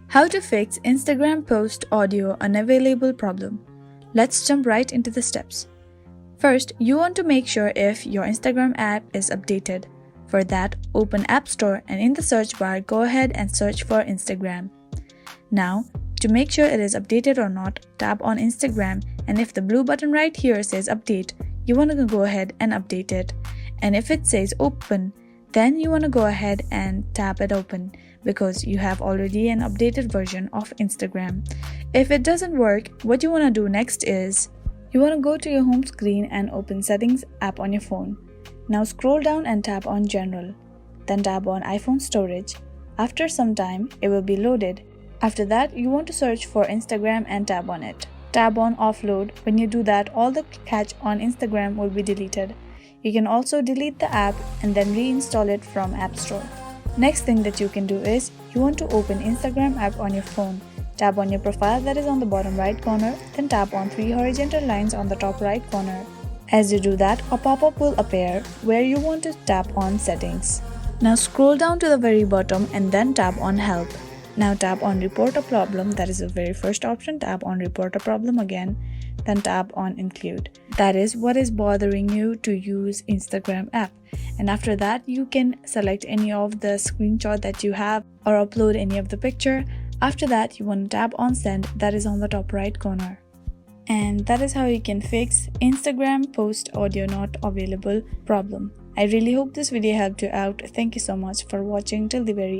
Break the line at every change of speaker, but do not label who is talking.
How to fix Instagram post audio unavailable problem. Let's jump right into the steps. First, you want to make sure if your Instagram app is updated. For that, open App Store and in the search bar, go ahead and search for Instagram. Now, to make sure it is updated or not, tap on Instagram, and if the blue button right here says update, you want to go ahead and update it. And if it says open, then you want to go ahead and tap it open because you have already an updated version of Instagram. If it doesn't work, what you want to do next is you want to go to your home screen and open Settings app on your phone. Now scroll down and tap on General. Then tap on iPhone Storage. After some time, it will be loaded. After that, you want to search for Instagram and tap on it. Tap on Offload. When you do that, all the cache on Instagram will be deleted. You can also delete the app and then reinstall it from App Store. Next thing that you can do is you want to open Instagram app on your phone. Tap on your profile that is on the bottom right corner, then tap on 3 horizontal lines on the top right corner. As you do that, a pop-up will appear where you want to tap on Settings. Now scroll down to the very bottom and then tap on Help. Now tap on Report a Problem, that is the very first option. Tap on Report a Problem again, then tap on Include. That is what is bothering you to use Instagram app. And after that, you can select any of the screenshot that you have or upload any of the picture. After that, you want to tap on Send, that is on the top right corner. And that is how you can fix Instagram post audio not available problem. I really hope this video helped you out. Thank you so much for watching till the very